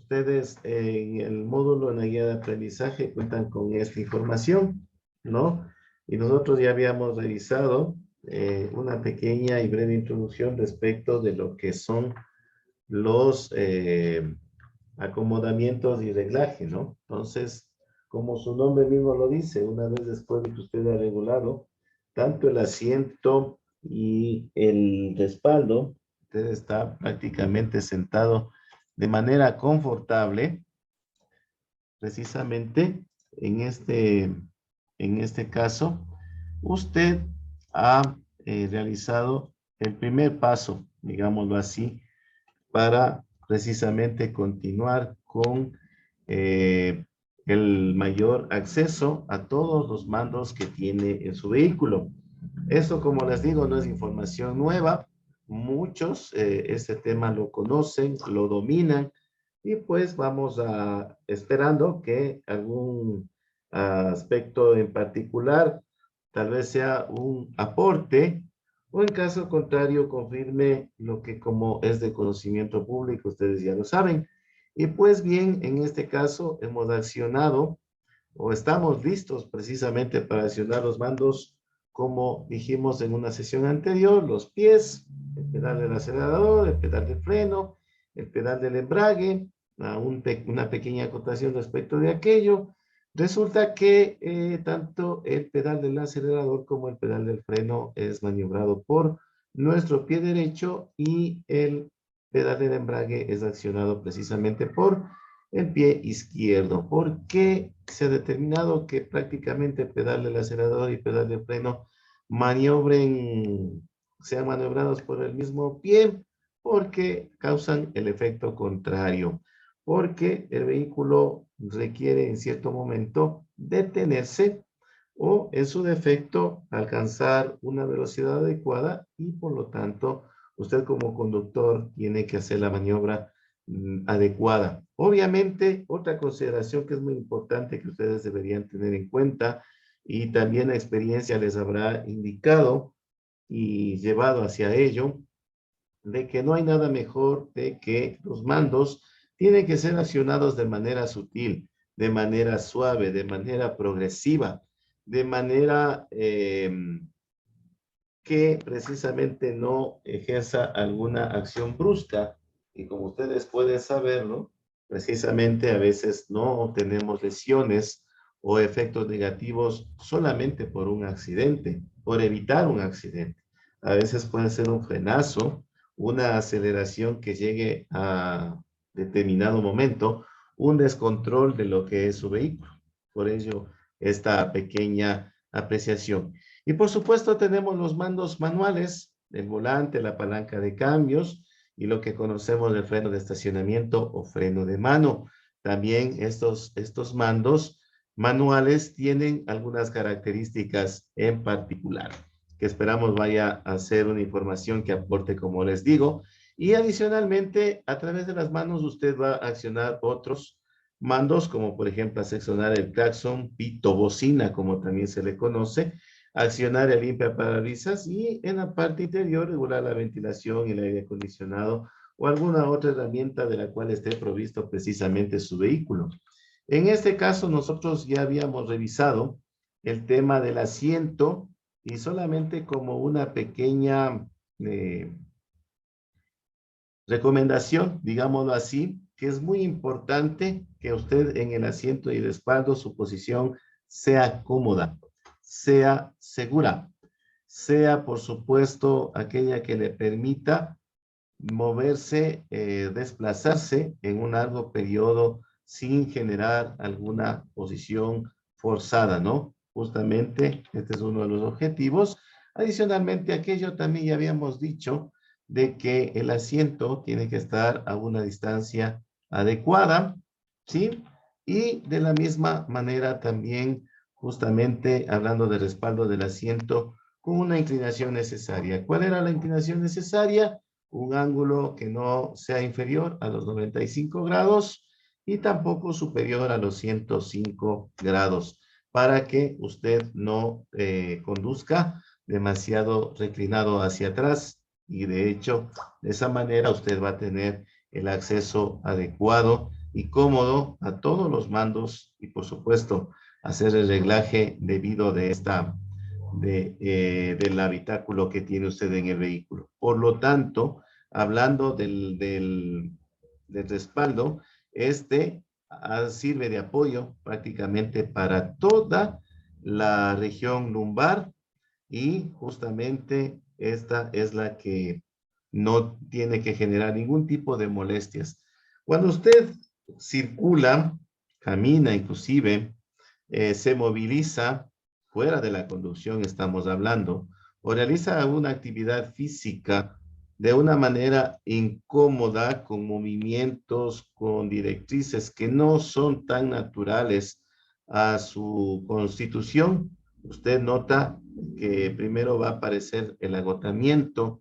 ustedes en el módulo, en la guía de aprendizaje, cuentan con esta información, ¿no? Y nosotros ya habíamos revisado una pequeña y breve introducción respecto de lo que son los acomodamientos y reglaje, ¿no? Entonces, como su nombre mismo lo dice, una vez después de que usted ha regulado tanto el asiento y el respaldo, usted está prácticamente sentado de manera confortable, precisamente en este caso, usted ha realizado el primer paso, digámoslo así, para precisamente continuar con eh, el mayor acceso a todos los mandos que tiene en su vehículo. Eso, como les digo, no es información nueva. Muchos este tema lo conocen, lo dominan y pues vamos a esperando que algún aspecto en particular tal vez sea un aporte o en caso contrario confirme lo que como es de conocimiento público, ustedes ya lo saben. Y pues bien, en este caso hemos accionado o estamos listos precisamente para accionar los mandos como dijimos en una sesión anterior, los pies, el pedal del acelerador, el pedal del freno, el pedal del embrague, una pequeña acotación respecto de aquello. Resulta que tanto el pedal del acelerador como el pedal del freno es maniobrado por nuestro pie derecho y el pedal del embrague es accionado precisamente por el pie izquierdo. ¿Por qué se ha determinado que prácticamente el pedal del acelerador y pedal del freno sean maniobrados por el mismo pie? Porque causan el efecto contrario. Porque el vehículo requiere en cierto momento detenerse o en su defecto alcanzar una velocidad adecuada y por lo tanto usted como conductor tiene que hacer la maniobra adecuada. Obviamente, otra consideración que es muy importante que ustedes deberían tener en cuenta y también la experiencia les habrá indicado y llevado hacia ello, de que no hay nada mejor de que los mandos tienen que ser accionados de manera sutil, de manera suave, de manera progresiva, de manera que precisamente no ejerza alguna acción brusca. Y como ustedes pueden saberlo, precisamente a veces no tenemos lesiones o efectos negativos solamente por un accidente, por evitar un accidente. A veces puede ser un frenazo, una aceleración que llegue a determinado momento, un descontrol de lo que es su vehículo. Por ello, esta pequeña apreciación. Y por supuesto tenemos los mandos manuales, el volante, la palanca de cambios y lo que conocemos del freno de estacionamiento o freno de mano. También estos mandos manuales tienen algunas características en particular, que esperamos vaya a ser una información que aporte, como les digo. Y adicionalmente, a través de las manos usted va a accionar otros mandos, como por ejemplo accionar el claxon, pito, bocina, como también se le conoce, accionar el limpiaparabrisas y en la parte interior regular la ventilación y el aire acondicionado o alguna otra herramienta de la cual esté provisto precisamente su vehículo. En este caso nosotros ya habíamos revisado el tema del asiento y solamente como una pequeña recomendación, digámoslo así, que es muy importante que usted en el asiento y respaldo su posición sea cómoda, sea segura, sea por supuesto aquella que le permita moverse, desplazarse en un largo periodo sin generar alguna posición forzada, ¿no? Justamente este es uno de los objetivos. Adicionalmente, aquello también ya habíamos dicho de que el asiento tiene que estar a una distancia adecuada, ¿sí? Y de la misma manera también, justamente hablando de respaldo del asiento, con una inclinación necesaria. ¿Cuál era la inclinación necesaria? Un ángulo que no sea inferior a los 95 grados y tampoco superior a los 105 grados para que usted no conduzca demasiado reclinado hacia atrás y de hecho de esa manera usted va a tener el acceso adecuado y cómodo a todos los mandos y por supuesto hacer el reglaje debido del habitáculo que tiene usted en el vehículo. Por lo tanto, hablando del respaldo, sirve de apoyo prácticamente para toda la región lumbar y justamente esta es la que no tiene que generar ningún tipo de molestias. Cuando usted circula, camina inclusive, se moviliza fuera de la conducción, estamos hablando, o realiza una actividad física de una manera incómoda, con movimientos, con directrices que no son tan naturales a su constitución, usted nota que primero va a aparecer el agotamiento,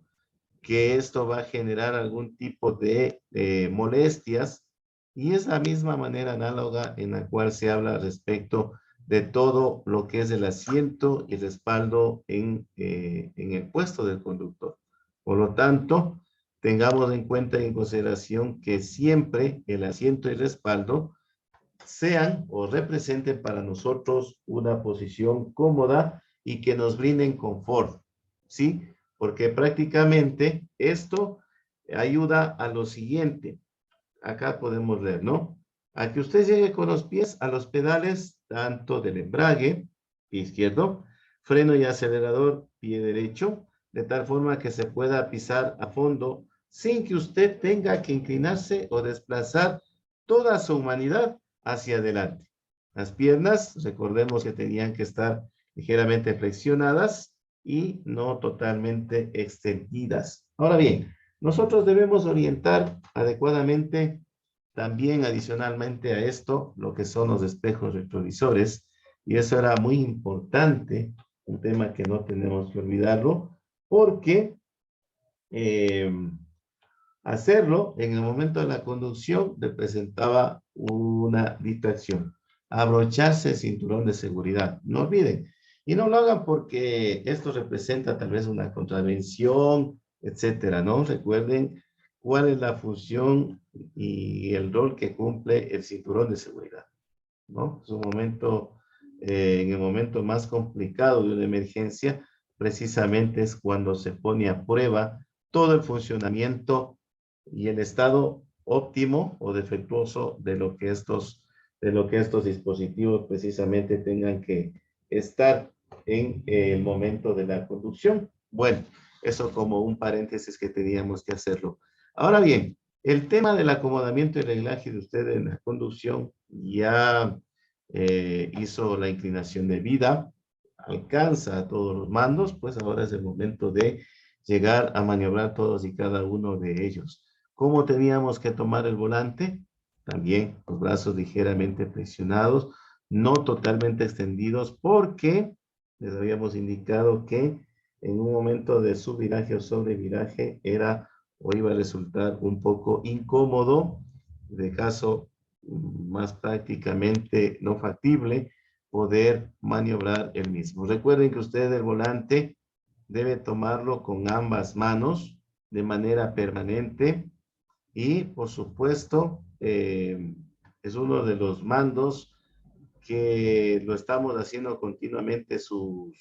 que esto va a generar algún tipo de molestias y es la misma manera análoga en la cual se habla respecto de todo lo que es el asiento y respaldo en el puesto del conductor. Por lo tanto, tengamos en cuenta y en consideración que siempre el asiento y respaldo sean o representen para nosotros una posición cómoda y que nos brinden confort, ¿sí? Porque prácticamente esto ayuda a lo siguiente. Acá podemos ver, ¿no? A que usted llegue con los pies a los pedales, tanto del embrague, pie izquierdo, freno y acelerador, pie derecho, de tal forma que se pueda pisar a fondo sin que usted tenga que inclinarse o desplazar toda su humanidad hacia adelante. Las piernas, recordemos que tenían que estar ligeramente flexionadas y no totalmente extendidas. Ahora bien, nosotros debemos orientar adecuadamente también adicionalmente a esto lo que son los espejos retrovisores y eso era muy importante, un tema que no tenemos que olvidarlo porque eh, hacerlo en el momento de la conducción representaba una distracción. Abrocharse el cinturón de seguridad. No olviden. Y no lo hagan porque esto representa tal vez una contravención, etcétera, ¿no? Recuerden cuál es la función y el rol que cumple el cinturón de seguridad, ¿no? Es un momento, en el momento más complicado de una emergencia, precisamente es cuando se pone a prueba todo el funcionamiento y el estado óptimo o defectuoso de lo que estos dispositivos precisamente tengan que estar en el momento de la conducción. Bueno, eso como un paréntesis que teníamos que hacerlo. Ahora bien, el tema del acomodamiento y reglaje de usted en la conducción ya hizo la inclinación de vida, alcanza a todos los mandos, pues ahora es el momento de llegar a maniobrar todos y cada uno de ellos. ¿Cómo teníamos que tomar el volante? También los brazos ligeramente presionados, no totalmente extendidos, porque les habíamos indicado que en un momento de subviraje o sobreviraje era o iba a resultar un poco incómodo, de caso más prácticamente no factible, poder maniobrar el mismo. Recuerden que usted el volante debe tomarlo con ambas manos de manera permanente y, por supuesto, es uno de los mandos que lo estamos haciendo continuamente su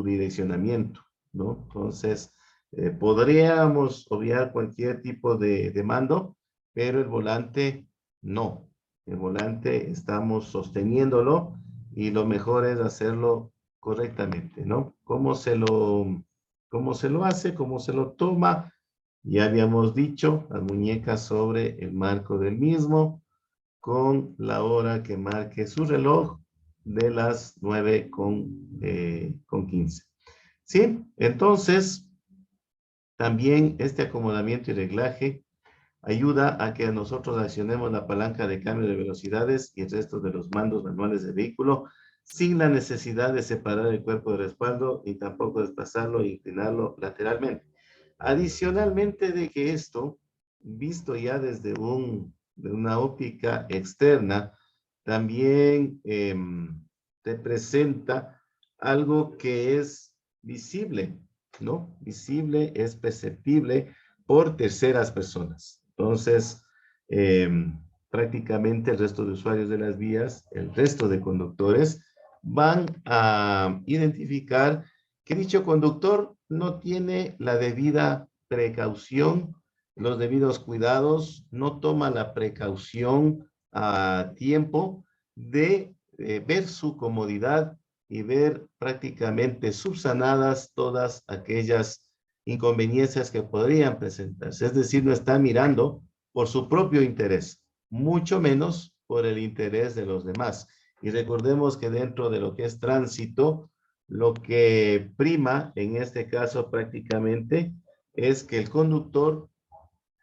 direccionamiento, ¿no? Entonces, podríamos obviar cualquier tipo de mando, pero el volante no. El volante estamos sosteniéndolo y lo mejor es hacerlo correctamente, ¿no? ¿Cómo se lo hace? ¿Cómo se lo toma? Ya habíamos dicho, las muñecas sobre el marco del mismo, con la hora que marque su reloj de las 9:15. ¿Sí? Entonces, también este acomodamiento y reglaje ayuda a que nosotros accionemos la palanca de cambio de velocidades y el resto de los mandos manuales del vehículo sin la necesidad de separar el cuerpo de respaldo y tampoco desplazarlo e inclinarlo lateralmente. Adicionalmente de que esto, visto ya desde de una óptica externa, también representa algo que es visible, ¿no? Visible, es perceptible por terceras personas. Entonces, prácticamente el resto de usuarios de las vías, el resto de conductores, van a identificar que dicho conductor no tiene la debida precaución, los debidos cuidados, no toma la precaución a tiempo de ver su comodidad y ver prácticamente subsanadas todas aquellas inconveniencias que podrían presentarse. Es decir, no está mirando por su propio interés, mucho menos por el interés de los demás. Y recordemos que dentro de lo que es tránsito, lo que prima en este caso prácticamente es que el conductor,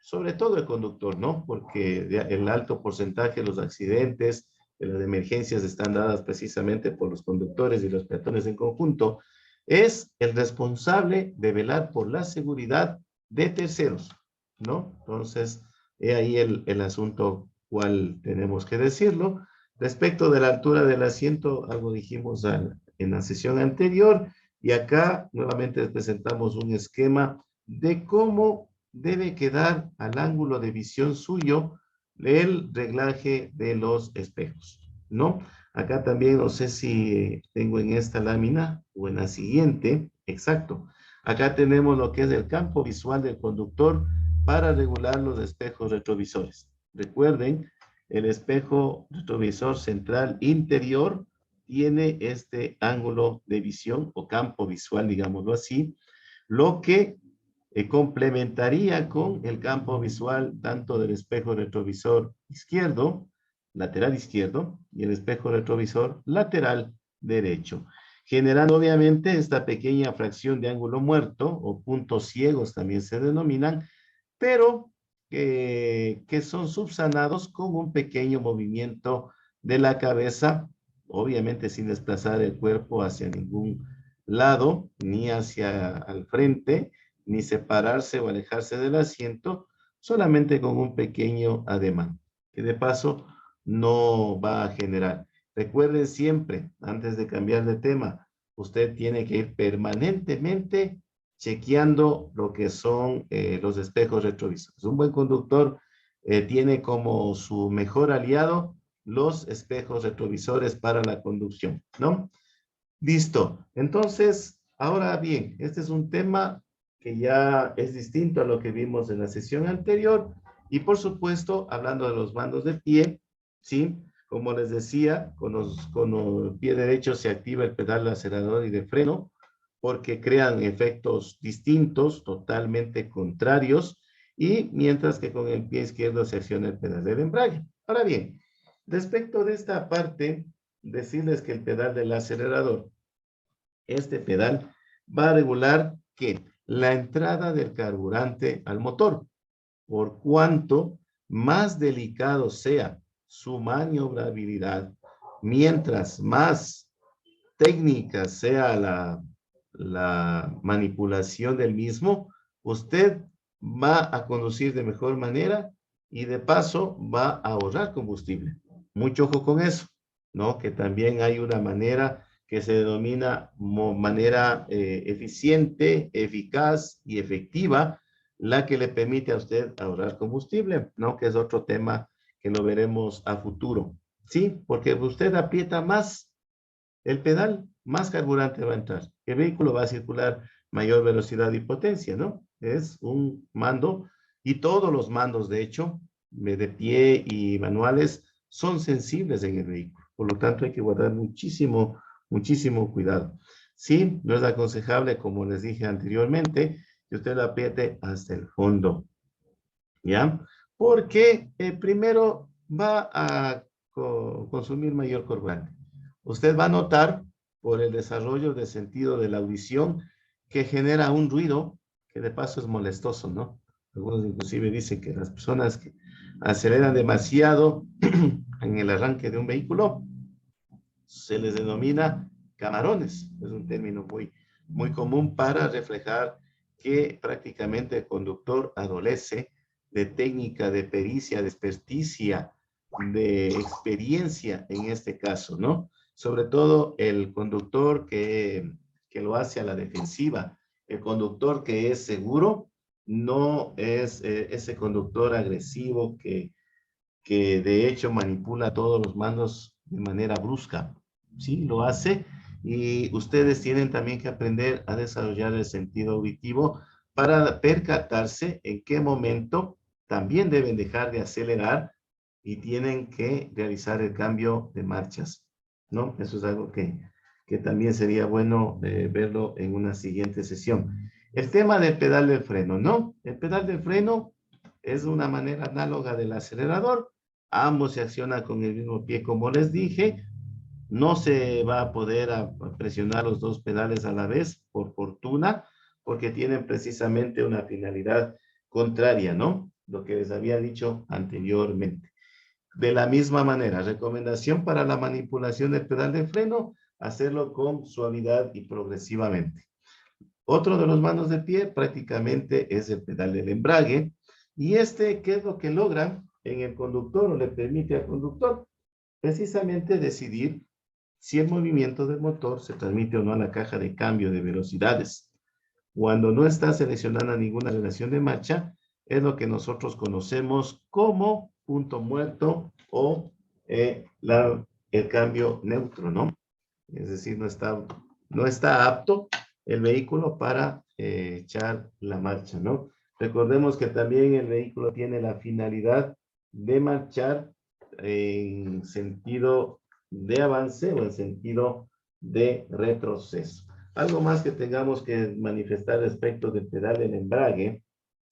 sobre todo el conductor, ¿no? Porque el alto porcentaje de los accidentes, de las emergencias están dadas precisamente por los conductores y los peatones en conjunto, es el responsable de velar por la seguridad de terceros, ¿no? Entonces, he ahí el asunto cual tenemos que decirlo. Respecto de la altura del asiento, algo dijimos en la sesión anterior, y acá nuevamente presentamos un esquema de cómo debe quedar al ángulo de visión suyo el reglaje de los espejos, ¿no? Acá también, no sé si tengo en esta lámina o en la siguiente, exacto. Acá tenemos lo que es el campo visual del conductor para regular los espejos retrovisores. Recuerden, el espejo retrovisor central interior tiene este ángulo de visión o campo visual, digámoslo así, lo que complementaría con el campo visual tanto del espejo retrovisor izquierdo, lateral izquierdo, y el espejo retrovisor lateral derecho, generando obviamente esta pequeña fracción de ángulo muerto, o puntos ciegos también se denominan, pero que son subsanados con un pequeño movimiento de la cabeza, obviamente sin desplazar el cuerpo hacia ningún lado, ni hacia al frente, ni separarse o alejarse del asiento, solamente con un pequeño ademán, que de paso no va a generar. Recuerden siempre, antes de cambiar de tema, usted tiene que ir permanentemente chequeando lo que son los espejos retrovisores. Un buen conductor tiene como su mejor aliado los espejos retrovisores para la conducción, ¿no? Listo. Entonces, ahora bien, este es un tema que ya es distinto a lo que vimos en la sesión anterior y por supuesto, hablando de los mandos de pie, ¿sí? Como les decía, con el pie derecho se activa el pedal de acelerador y de freno porque crean efectos distintos, totalmente contrarios, y mientras que con el pie izquierdo se acciona el pedal del embrague. Ahora bien, respecto de esta parte, decirles que el pedal del acelerador, este pedal va a regular que la entrada del carburante al motor, por cuanto más delicado sea su maniobrabilidad, mientras más técnica sea la manipulación del mismo, usted va a conducir de mejor manera y de paso va a ahorrar combustible. Mucho ojo con eso, ¿no? Que también hay una manera que se denomina manera eficiente, eficaz y efectiva, la que le permite a usted ahorrar combustible, ¿no? Que es otro tema que lo veremos a futuro. Sí, porque usted aprieta más el pedal, más carburante va a entrar. El vehículo va a circular mayor velocidad y potencia, ¿no? Es un mando y todos los mandos, de hecho, de pie y manuales, son sensibles en el vehículo. Por lo tanto, hay que guardar muchísimo, muchísimo cuidado. Sí, no es aconsejable, como les dije anteriormente, que usted lo apriete hasta el fondo, ¿ya? Porque primero va a consumir mayor carburante. Usted va a notar por el desarrollo de sentido de la audición que genera un ruido que de paso es molestoso, ¿no? Algunos inclusive dicen que las personas que aceleran demasiado en el arranque de un vehículo se les denomina camarones. Es un término muy, muy común para reflejar que prácticamente el conductor adolece de técnica, de pericia, de experticia, de experiencia en este caso, ¿no? Sobre todo el conductor que lo hace a la defensiva, el conductor que es seguro, no es ese conductor agresivo que de hecho manipula todos los mandos de manera brusca. Sí, lo hace. Y ustedes tienen también que aprender a desarrollar el sentido auditivo para percatarse en qué momento también deben dejar de acelerar y tienen que realizar el cambio de marchas, ¿no? Eso es algo que también sería bueno verlo en una siguiente sesión. El tema del pedal del freno, ¿no? El pedal del freno es una manera análoga del acelerador. Ambos se accionan con el mismo pie, como les dije. No se va a poder presionar los dos pedales a la vez, por fortuna, porque tienen precisamente una finalidad contraria, ¿no? Lo que les había dicho anteriormente. De la misma manera, recomendación para la manipulación del pedal de freno, hacerlo con suavidad y progresivamente. Otro de los manos de pie prácticamente es el pedal del embrague. Y ¿qué es lo que logra en el conductor o le permite al conductor? Precisamente decidir si el movimiento del motor se transmite o no a la caja de cambio de velocidades. Cuando no está seleccionada ninguna relación de marcha, es lo que nosotros conocemos como punto muerto o el cambio neutro, ¿no? Es decir, no está apto el vehículo para echar la marcha, ¿no? Recordemos que también el vehículo tiene la finalidad de marchar en sentido de avance o en sentido de retroceso. Algo más que tengamos que manifestar respecto del pedal del embrague,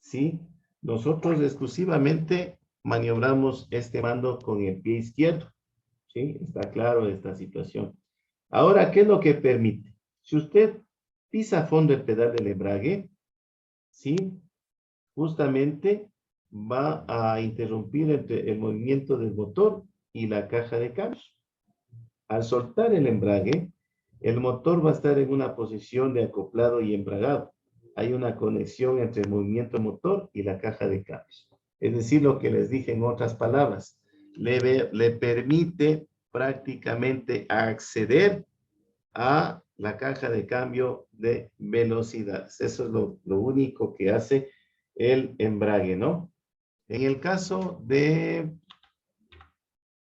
¿sí? Nosotros exclusivamente maniobramos este mando con el pie izquierdo, ¿sí? Está claro esta situación. Ahora, ¿qué es lo que permite? Si usted pisa a fondo el pedal del embrague, ¿sí? Justamente va a interrumpir el movimiento del motor y la caja de cambios. Al soltar el embrague, el motor va a estar en una posición de acoplado y embragado. Hay una conexión entre el movimiento motor y la caja de cambios. Es decir, lo que les dije en otras palabras, le permite prácticamente acceder a la caja de cambio de velocidades. Eso es lo único que hace el embrague, ¿no? En el caso de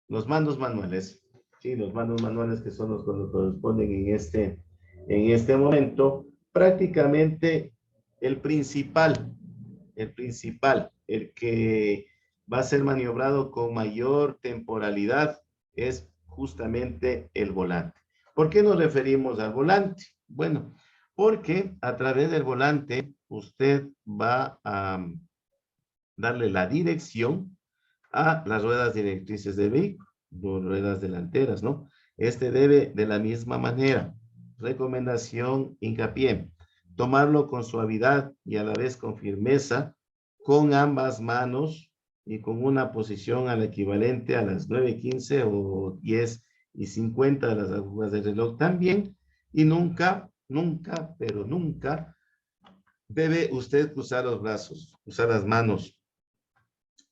los mandos manuales, sí, los mandos manuales que son los que nos corresponden en este momento, prácticamente el el que va a ser maniobrado con mayor temporalidad es justamente el volante. ¿Por qué nos referimos al volante? Bueno, porque a través del volante usted va a darle la dirección a las ruedas directrices del vehículo, ruedas delanteras, ¿no? Debe de la misma manera. Recomendación, hincapié, tomarlo con suavidad y a la vez con firmeza, con ambas manos y con una posición al equivalente a las 9:15 o 10:50 de las agujas del reloj también. Y nunca, nunca, pero nunca debe usted cruzar los brazos, usar las manos,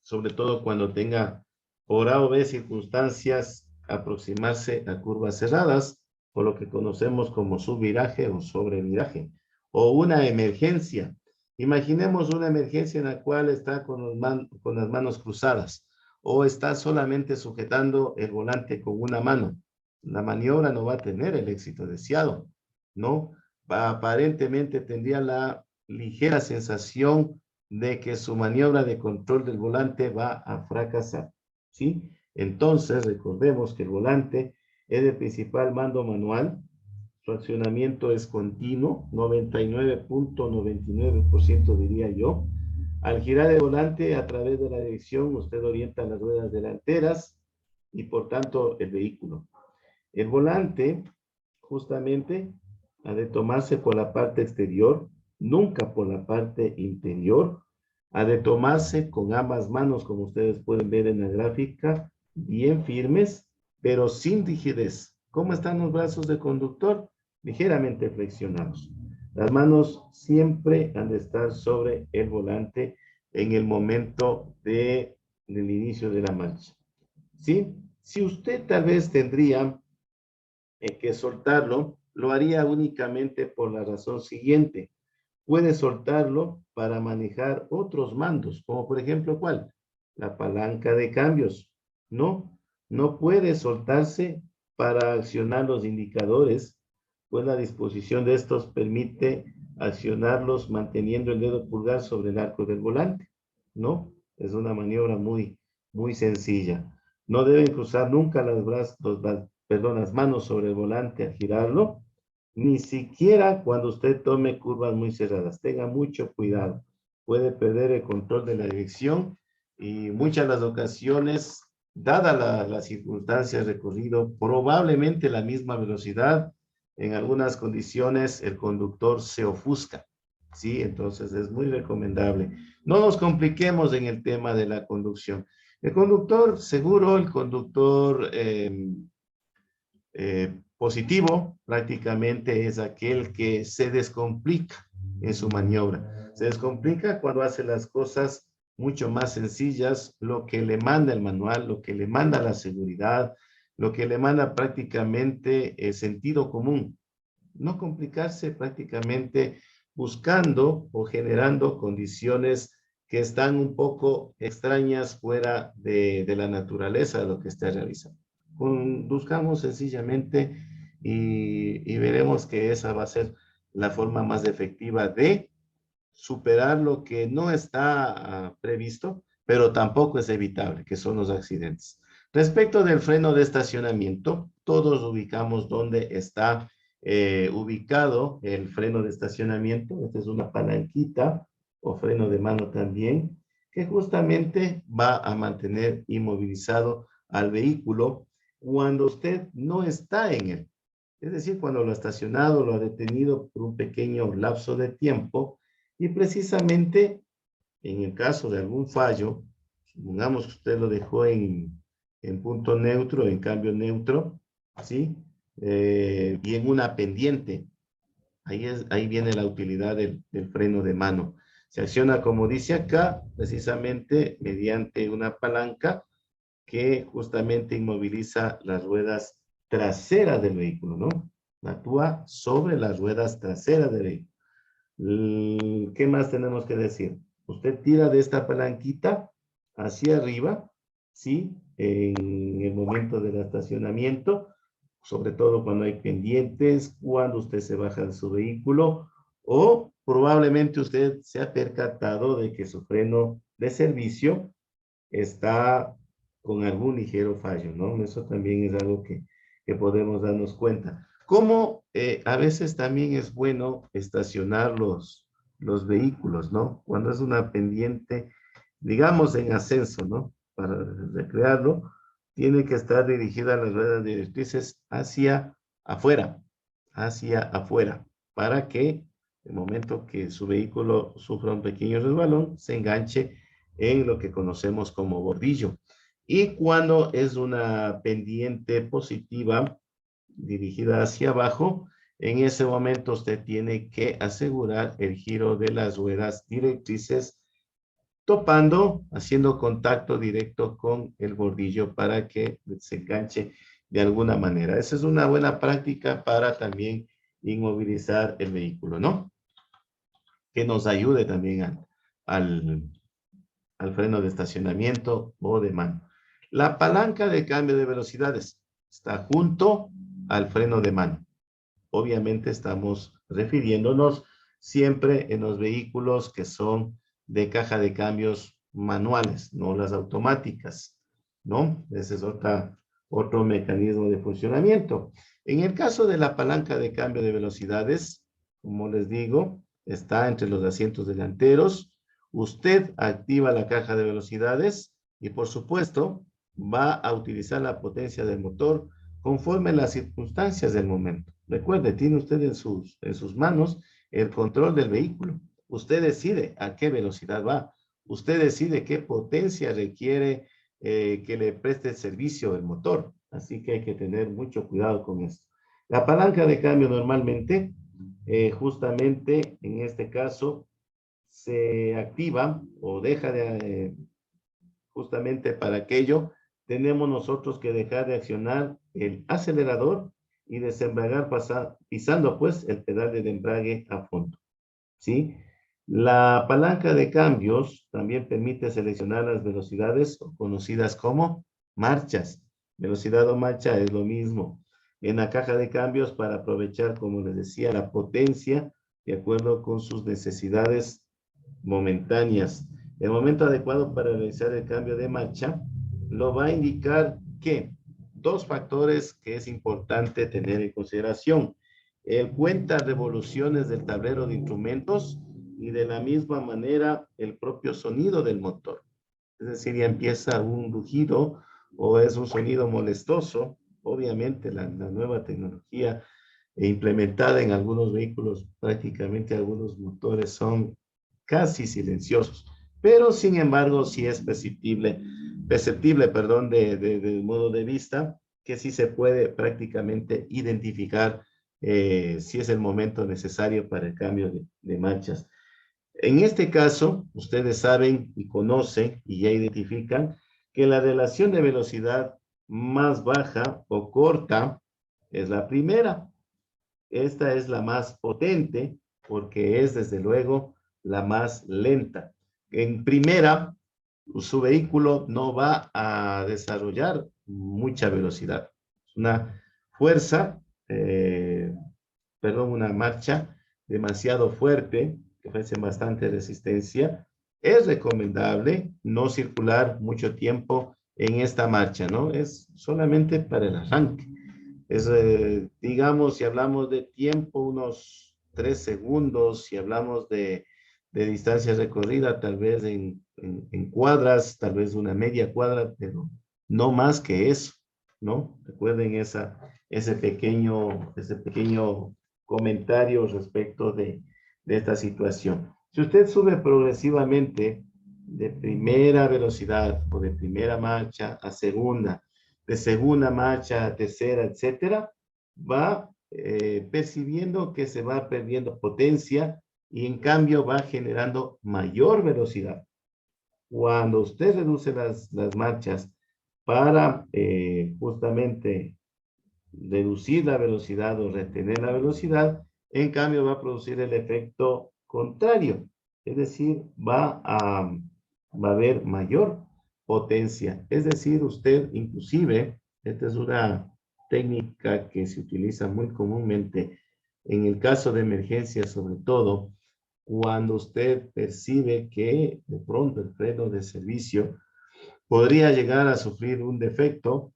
sobre todo cuando tenga por A o B circunstancias, aproximarse a curvas cerradas, por lo que conocemos como subviraje o sobreviraje, o una emergencia. Imaginemos una emergencia en la cual está con las manos cruzadas o está solamente sujetando el volante con una mano. La maniobra no va a tener el éxito deseado, ¿no? Aparentemente tendría la ligera sensación de que su maniobra de control del volante va a fracasar, ¿sí? Entonces, recordemos que el volante es el principal mando manual, su accionamiento es continuo, 99.99% diría yo. Al girar el volante a través de la dirección, usted orienta las ruedas delanteras y por tanto el vehículo. El volante, justamente, ha de tomarse por la parte exterior, nunca por la parte interior. Ha de tomarse con ambas manos, como ustedes pueden ver en la gráfica, bien firmes, pero sin rigidez. ¿Cómo están los brazos del conductor? Ligeramente flexionados. Las manos siempre han de estar sobre el volante en el momento del inicio de la marcha. ¿Sí? Si usted tal vez tendría que soltarlo, lo haría únicamente por la razón siguiente. Puede soltarlo para manejar otros mandos, como por ejemplo, ¿cuál? La palanca de cambios. ¿no? No puede soltarse para accionar los indicadores, pues la disposición de estos permite accionarlos manteniendo el dedo pulgar sobre el arco del volante, ¿no? Es una maniobra muy sencilla. No deben cruzar nunca las manos sobre el volante al girarlo, ni siquiera cuando usted tome curvas muy cerradas. Tenga mucho cuidado. Puede perder el control de la dirección y muchas de las ocasiones, dada la circunstancia de recorrido, probablemente la misma velocidad, en algunas condiciones el conductor se ofusca, ¿sí? Entonces es muy recomendable. No nos compliquemos en el tema de la conducción. El conductor seguro, el conductor positivo prácticamente es aquel que se descomplica en su maniobra. Se descomplica cuando hace las cosas mucho más sencillas, lo que le manda el manual, lo que le manda la seguridad, lo que le manda prácticamente el sentido común. No complicarse prácticamente buscando o generando condiciones que están un poco extrañas fuera de la naturaleza de lo que está realizando. Buscamos sencillamente y veremos que esa va a ser la forma más efectiva de superar lo que no está previsto, pero tampoco es evitable, que son los accidentes. Respecto del freno de estacionamiento, todos ubicamos dónde está ubicado el freno de estacionamiento. Esta es una palanquita o freno de mano también, que justamente va a mantener inmovilizado al vehículo cuando usted no está en él. Es decir, cuando lo ha estacionado, lo ha detenido por un pequeño lapso de tiempo y precisamente en el caso de algún fallo, supongamos que usted lo dejó en punto neutro, en cambio neutro, ¿sí? Y en una pendiente, ahí viene la utilidad del freno de mano. Se acciona, como dice acá, precisamente mediante una palanca que justamente inmoviliza las ruedas traseras del vehículo, ¿no? Actúa sobre las ruedas traseras del vehículo. ¿Qué más tenemos que decir? Usted tira de esta palanquita hacia arriba, ¿sí? En el momento del estacionamiento, sobre todo cuando hay pendientes, cuando usted se baja de su vehículo, o probablemente usted se ha percatado de que su freno de servicio está con algún ligero fallo, ¿no? Eso también es algo que podemos darnos cuenta. Como a veces también es bueno estacionar los vehículos, ¿no? Cuando es una pendiente, digamos en ascenso, ¿no? Para recrearlo, tiene que estar dirigida las ruedas directrices hacia afuera, para que el momento que su vehículo sufra un pequeño resbalón, se enganche en lo que conocemos como bordillo. Y cuando es una pendiente positiva dirigida hacia abajo, en ese momento usted tiene que asegurar el giro de las ruedas directrices topando, haciendo contacto directo con el bordillo para que se enganche de alguna manera. Esa es una buena práctica para también inmovilizar el vehículo, ¿no? Que nos ayude también al, al freno de estacionamiento o de mano. La palanca de cambio de velocidades está junto al freno de mano. Obviamente estamos refiriéndonos siempre en los vehículos que son de caja de cambios manuales, no las automáticas, ¿no? Ese es otro mecanismo de funcionamiento. En el caso de la palanca de cambio de velocidades, como les digo, está entre los asientos delanteros. Usted activa la caja de velocidades y, por supuesto, va a utilizar la potencia del motor conforme las circunstancias del momento. Recuerde, tiene usted en sus manos el control del vehículo. Usted decide a qué velocidad va. Usted decide qué potencia requiere que le preste el servicio el motor. Así que hay que tener mucho cuidado con esto. La palanca de cambio normalmente, justamente en este caso, se activa o deja de, justamente para aquello, tenemos nosotros que dejar de accionar el acelerador y desembragar pisando pues el pedal de embrague a fondo, ¿sí? La palanca de cambios también permite seleccionar las velocidades conocidas como marchas. Velocidad o marcha es lo mismo. En la caja de cambios para aprovechar, como les decía, la potencia de acuerdo con sus necesidades momentáneas. El momento adecuado para realizar el cambio de marcha lo va a indicar que dos factores que es importante tener en consideración. El cuenta revoluciones del tablero de instrumentos y de la misma manera el propio sonido del motor. Es decir, ya empieza un rugido o es un sonido molestoso. Obviamente la nueva tecnología implementada en algunos vehículos, prácticamente algunos motores son casi silenciosos, pero sin embargo sí es perceptible, perdón, de modo de vista, que sí se puede prácticamente identificar si es el momento necesario para el cambio de marchas. En este caso, ustedes saben y conocen y ya identifican que la relación de velocidad más baja o corta es la primera. Esta es la más potente porque es desde luego la más lenta. En primera, su vehículo no va a desarrollar mucha velocidad. Una fuerza, una marcha demasiado fuerte, que ofrece bastante resistencia. Es recomendable no circular mucho tiempo en esta marcha, ¿no? Es solamente para el arranque. Es, digamos, si hablamos de tiempo, unos 3 segundos, si hablamos de distancia recorrida, tal vez en cuadras, tal vez una media cuadra, pero no más que eso, ¿no? Recuerden ese pequeño comentario respecto de esta situación. Si usted sube progresivamente de primera velocidad o de primera marcha a segunda, de segunda marcha a tercera, etcétera, va percibiendo que se va perdiendo potencia y en cambio va generando mayor velocidad. Cuando usted reduce las marchas para justamente reducir la velocidad o retener la velocidad, en cambio va a producir el efecto contrario, es decir, va a haber mayor potencia. Es decir, usted inclusive, esta es una técnica que se utiliza muy comúnmente en el caso de emergencia, sobre todo cuando usted percibe que de pronto el freno de servicio podría llegar a sufrir un defecto,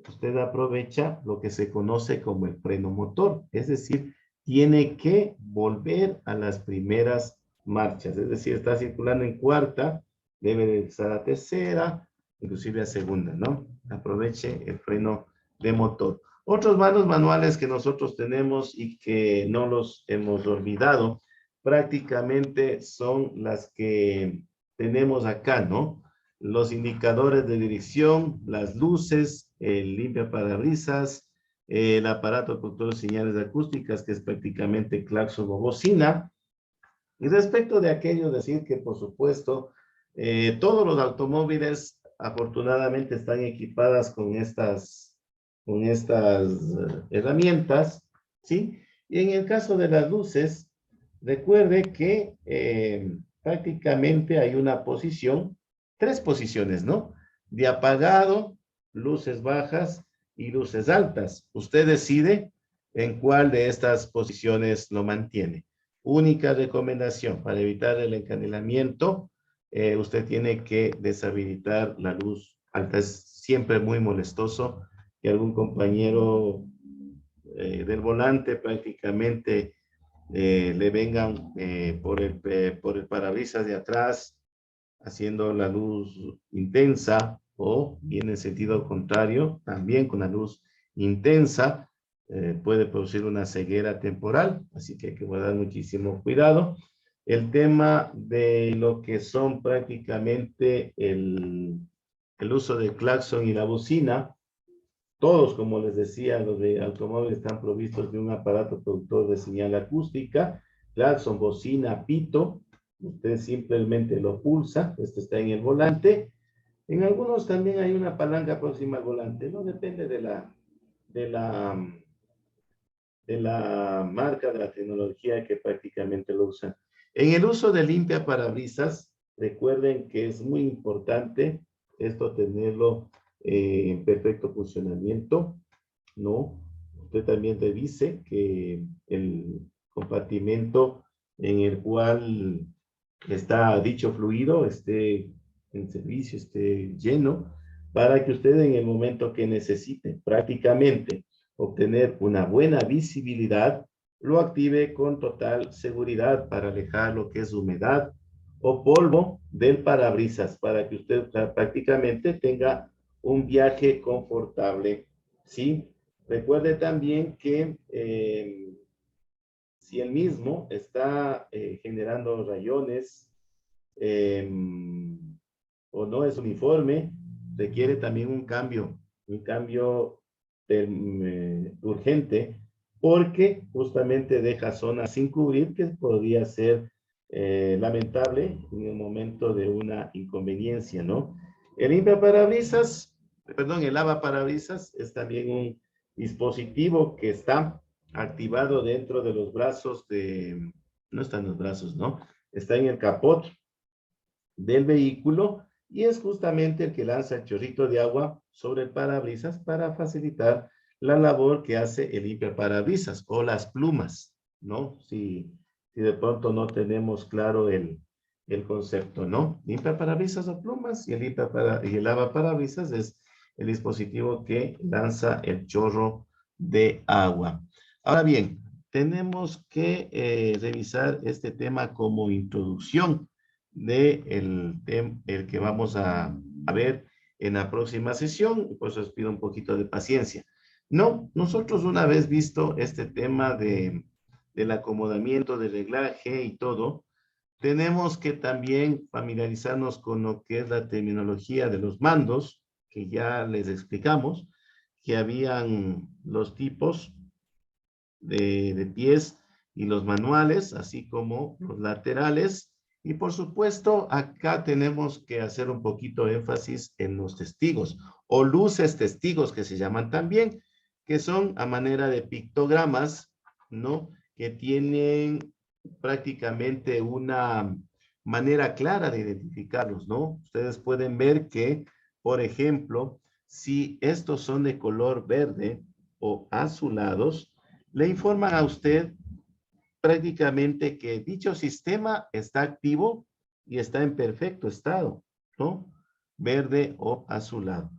usted aprovecha lo que se conoce como el freno motor, es decir, tiene que volver a las primeras marchas, es decir, está circulando en cuarta, debe regresar a tercera, inclusive a segunda, ¿no? Aproveche el freno de motor. Otros manuales que nosotros tenemos y que no los hemos olvidado, prácticamente son las que tenemos acá, ¿no? Los indicadores de dirección, las luces, el limpiaparabrisas, el aparato de control de señales acústicas, que es prácticamente claxon o bocina. Y respecto de aquello, decir que, por supuesto, todos los automóviles afortunadamente están equipadas con estas herramientas, ¿sí? Y en el caso de las luces, recuerde que prácticamente hay una posición, 3 posiciones, ¿no? De apagado, luces bajas y luces altas. Usted decide en cuál de estas posiciones lo mantiene. Única recomendación para evitar el encandelamiento, usted tiene que deshabilitar la luz alta. Es siempre muy molestoso que algún compañero del volante prácticamente le vengan por el parabrisas de atrás haciendo la luz intensa o bien en sentido contrario, también con la luz intensa, puede producir una ceguera temporal, así que hay que guardar muchísimo cuidado. El tema de lo que son prácticamente el uso del claxon y la bocina, todos, como les decía, los de automóviles están provistos de un aparato productor de señal acústica, claxon, bocina, pito. Usted simplemente lo pulsa, este está en el volante. En algunos también hay una palanca próxima al volante, no depende de la, de la marca, de la tecnología que prácticamente lo usan. En el uso de limpia parabrisas, recuerden que es muy importante esto tenerlo en perfecto funcionamiento, ¿no? Usted también revise que el compartimento en el cual está dicho fluido esté en servicio, esté lleno, para que usted en el momento que necesite prácticamente obtener una buena visibilidad, lo active con total seguridad para alejar lo que es humedad o polvo del parabrisas, para que usted prácticamente tenga un viaje confortable, ¿sí? Recuerde también que si el mismo está generando rayones eh, o no es uniforme, requiere también un cambio urgente, porque justamente deja zonas sin cubrir que podría ser lamentable en el momento de una inconveniencia, ¿no? El limpiaparabrisas, perdón, el lavaparabrisas es también un dispositivo que está activado dentro de los brazos de, no está en los brazos, ¿no? Está en el capot del vehículo y es justamente el que lanza el chorrito de agua sobre el parabrisas para facilitar la labor que hace el limpiaparabrisas o las plumas, ¿no? Si de pronto no tenemos claro el concepto, ¿no? Limpiaparabrisas o plumas y y el lavaparabrisas es el dispositivo que lanza el chorro de agua. Ahora bien, tenemos que revisar este tema como introducción de el que vamos a ver en la próxima sesión, y por eso os pido un poquito de paciencia. No, nosotros una vez visto este tema del acomodamiento, del reglaje y todo, tenemos que también familiarizarnos con lo que es la terminología de los mandos, que ya les explicamos, que habían los tipos de pies y los manuales, así como los laterales. Y por supuesto, acá tenemos que hacer un poquito énfasis en los testigos o luces testigos que se llaman también, que son a manera de pictogramas, ¿no? Que tienen prácticamente una manera clara de identificarlos, ¿no? Ustedes pueden ver que, por ejemplo, si estos son de color verde o azulados, le informan a usted prácticamente que dicho sistema está activo y está en perfecto estado, ¿no? Verde o azulado.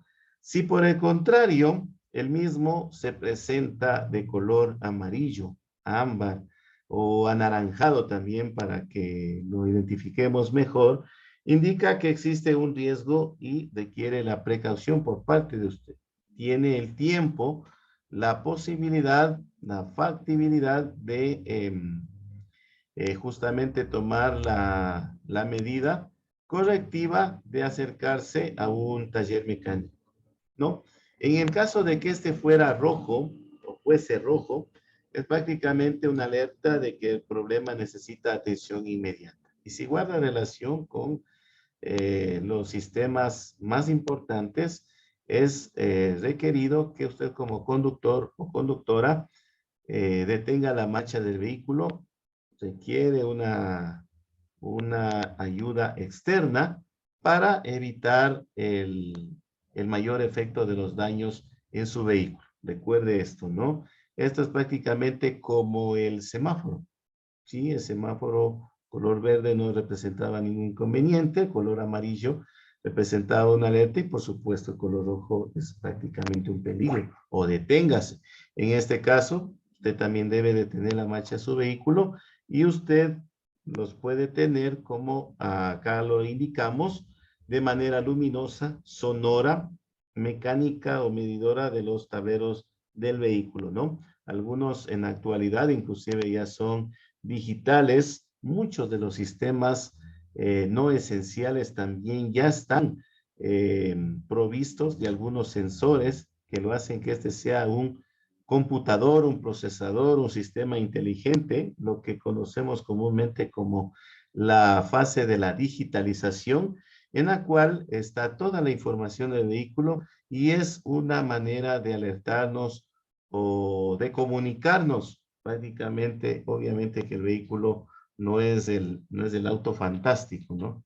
Si por el contrario, el mismo se presenta de color amarillo, ámbar o anaranjado también para que lo identifiquemos mejor, indica que existe un riesgo y requiere la precaución por parte de usted. Tiene el tiempo, la posibilidad, la factibilidad de justamente tomar la medida correctiva de acercarse a un taller mecánico, ¿no? En el caso de que este fuera rojo o fuese rojo, es prácticamente una alerta de que el problema necesita atención inmediata. Y si guarda relación con los sistemas más importantes, es requerido que usted como conductor o conductora detenga la marcha del vehículo, requiere una ayuda externa para evitar el mayor efecto de los daños en su vehículo. Recuerde esto, ¿no? Esto es prácticamente como el semáforo. Sí, el semáforo color verde no representaba ningún inconveniente, el color amarillo representaba una alerta y por supuesto el color rojo es prácticamente un peligro o deténgase. En este caso, usted también debe detener la marcha de su vehículo y usted los puede tener como acá lo indicamos de manera luminosa, sonora, mecánica o medidora de los tableros del vehículo, ¿no? Algunos en la actualidad inclusive ya son digitales, muchos de los sistemas no esenciales también ya están provistos de algunos sensores que lo hacen que este sea un computador, un procesador, un sistema inteligente, lo que conocemos comúnmente como la fase de la digitalización, en la cual está toda la información del vehículo y es una manera de alertarnos o de comunicarnos prácticamente, obviamente que el vehículo no es el auto fantástico, ¿no?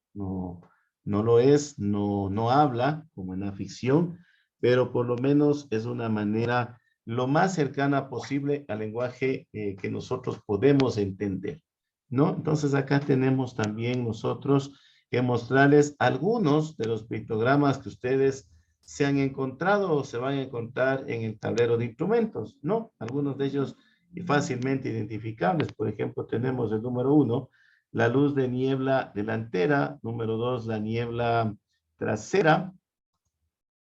No lo es, no habla como en la ficción, pero por lo menos es una manera lo más cercana posible al lenguaje que nosotros podemos entender, ¿no? Entonces acá tenemos también nosotros que mostrarles algunos de los pictogramas que ustedes se han encontrado o se van a encontrar en el tablero de instrumentos, ¿no? Algunos de ellos fácilmente identificables. Por ejemplo, tenemos el número 1, la luz de niebla delantera; número 2, la niebla trasera;